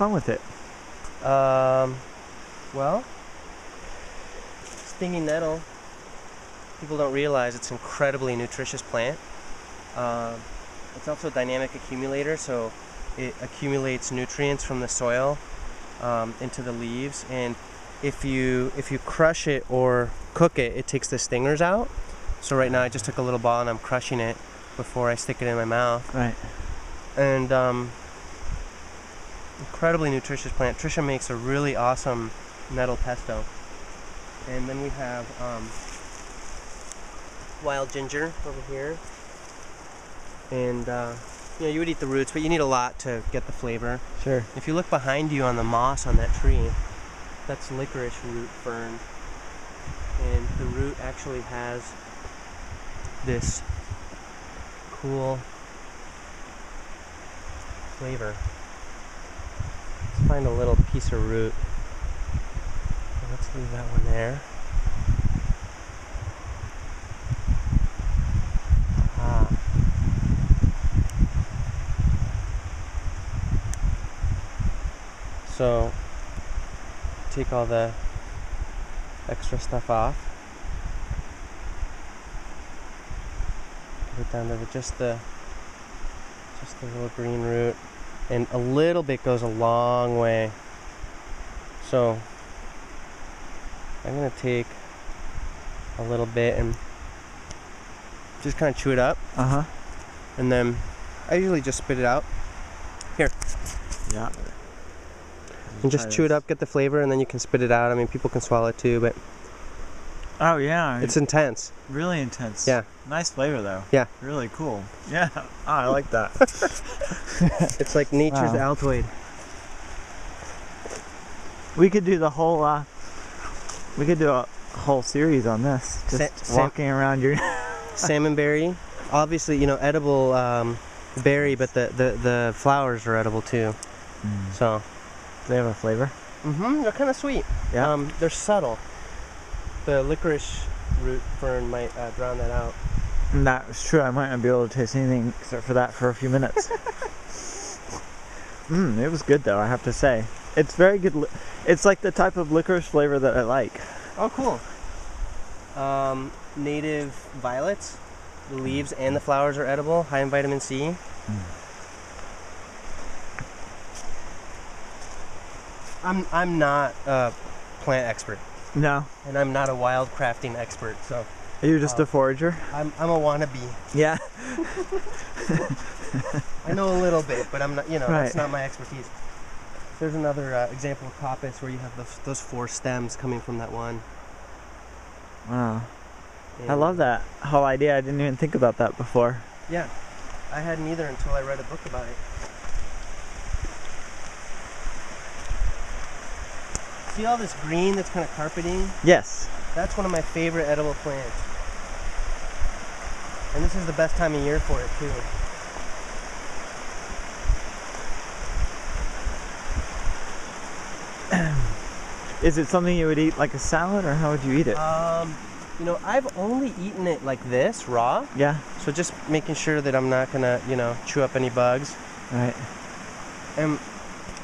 fun with it? Well, stinging nettle, people don't realize it's an incredibly nutritious plant. It's also a dynamic accumulator, so it accumulates nutrients from the soil into the leaves, and if you crush it or cook it, it takes the stingers out. So right now I just took a little ball and I'm crushing it before I stick it in my mouth. Right. And incredibly nutritious plant. Trisha makes a really awesome nettle pesto. And then we have wild ginger over here. And you know, you would eat the roots, but you need a lot to get the flavor. Sure. If you look behind you on the moss on that tree, that's licorice root fern. And the root actually has this cool flavor. Let's find a little piece of root. Let's leave that one there. Ah. So, take all the extra stuff off. Get it down to just the little green root, and a little bit goes a long way. So I'm gonna take a little bit and just kind of chew it up. And then I usually just spit it out. Here. Yeah. And just chew it up, get the flavor, and then you can spit it out. I mean, people can swallow it too, but oh yeah, it's intense. Really intense. Yeah. Nice flavor though. Yeah. Really cool. Yeah. Oh, I like that. It's like nature's Altoid. We could do the whole. We could do a whole series on this. Just walking around your salmonberry. Obviously, you know, edible berry, but the flowers are edible too. So. They have a flavor? They're kind of sweet. Yeah. They're subtle. The licorice root fern might drown that out. And that's true. I might not be able to taste anything except for that for a few minutes. It was good though, I have to say. It's very good. It's like the type of licorice flavor that I like. Oh, cool. Native violets. The leaves and the flowers are edible, high in vitamin C. I'm not a plant expert. No. And I'm not a wild crafting expert, so. You're just a forager? I'm a wannabe. Yeah. I know a little bit, but I'm not, you know, Right. That's not my expertise. There's another example of coppice where you have those 4 stems coming from that one. Wow. And I love that whole idea. I didn't even think about that before. Yeah. I hadn't either until I read a book about it. See all this green that's kind of carpeting? Yes. That's one of my favorite edible plants. And this is the best time of year for it too. Is it something you would eat like a salad, or how would you eat it? You know, I've only eaten it like this, raw. Yeah. So just making sure that I'm not gonna, you know, chew up any bugs. Right. And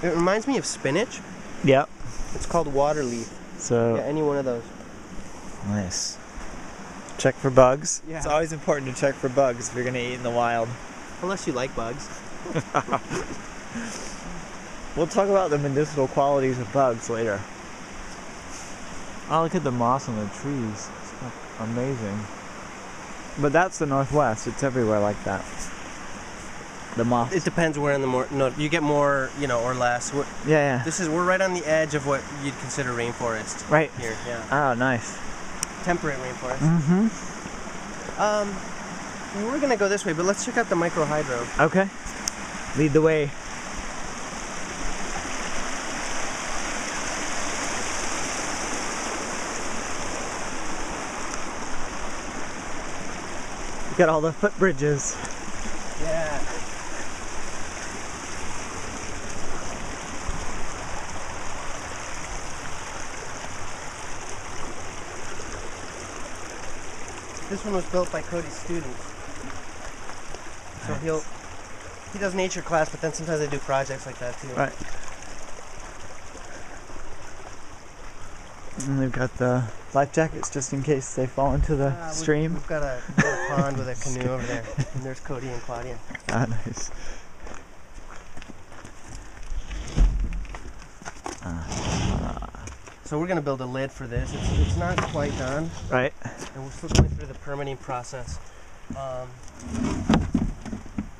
it reminds me of spinach. Yep. It's called water leaf. So. Yeah, any one of those. Nice. Check for bugs. Yeah. It's always important to check for bugs if you're gonna eat in the wild. Unless you like bugs. We'll talk about the medicinal qualities of bugs later. Oh, look at the moss on the trees. It's amazing. But that's the Northwest. It's everywhere like that. The moss. It depends where in the no, you get more, you know, or less. Yeah. We're right on the edge of what you'd consider rainforest. Right here. Yeah. Oh, nice. Temperate rainforest. We're gonna go this way, but let's check out the Microhydro. Okay. Lead the way. Got all the footbridges. Yeah. This one was built by Cody's students. So Nice. he does nature class, but then sometimes they do projects like that too. Right. And they've got the life jackets just in case they fall into the stream. We've got a pond with a canoe over there. And there's Cody and Claudia. Ah, nice. So we're going to build a lid for this. It's not quite done. Right. And we're still going through the permitting process.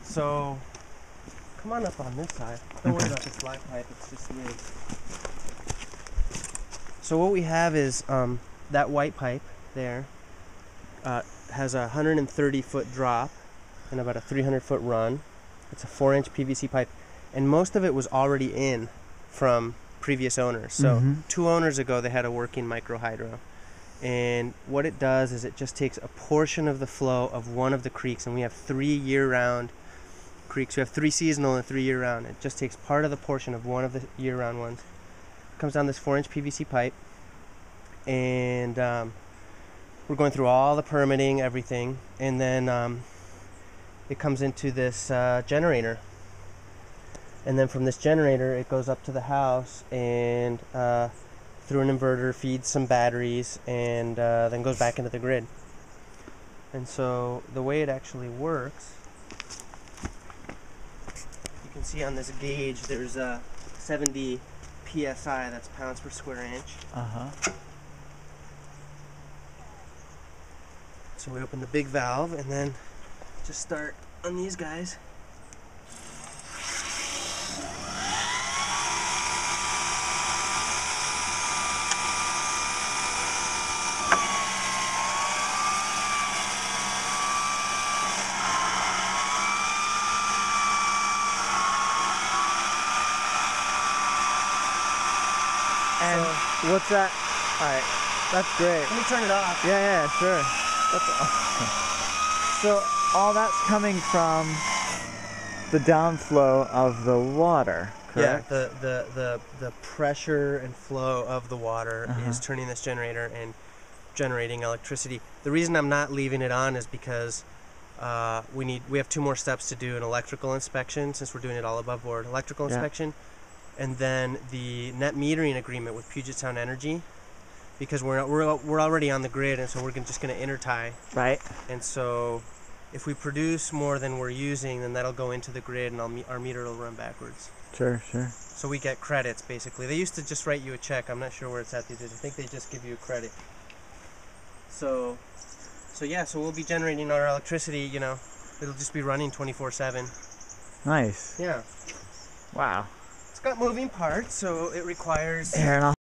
So come on up on this side. Don't worry about this fly pipe. It's just lids. So what we have is that white pipe there has a 130-foot drop and about a 300-foot run. It's a 4-inch PVC pipe, and most of it was already in from previous owners. So 2 owners ago they had a working Microhydro, and what it does is it just takes a portion of the flow of one of the creeks, and we have 3 year-round creeks. We have 3 seasonal and 3 year-round. It just takes part of the portion of one of the year-round ones. Comes down this 4-inch PVC pipe, and we're going through all the permitting, everything, and then it comes into this generator, and then from this generator it goes up to the house and through an inverter feeds some batteries, and then goes back into the grid. And so the way it actually works, you can see on this gauge there's a 70 PSI, that's pounds per square inch. So we open the big valve and then just start on these guys. And what's that? Alright, that's great. Let me turn it off. Yeah, sure. That's awesome. So all that's coming from the downflow of the water, correct? Yeah, the pressure and flow of the water is turning this generator and generating electricity. The reason I'm not leaving it on is because we have 2 more steps to do: an electrical inspection, since we're doing it all above board, electrical inspection, and then the net metering agreement with Puget Sound Energy, because we're already on the grid, and so we're just going to intertie. Right. And so if we produce more than we're using, then that'll go into the grid, and our meter will run backwards. Sure. So we get credits, basically. They used to just write you a check. I'm not sure where it's at these days. I think they just give you a credit. So we'll be generating our electricity, it'll just be running 24/7. Nice. Yeah. Wow. It's got moving parts, so it requires... Here, and I'll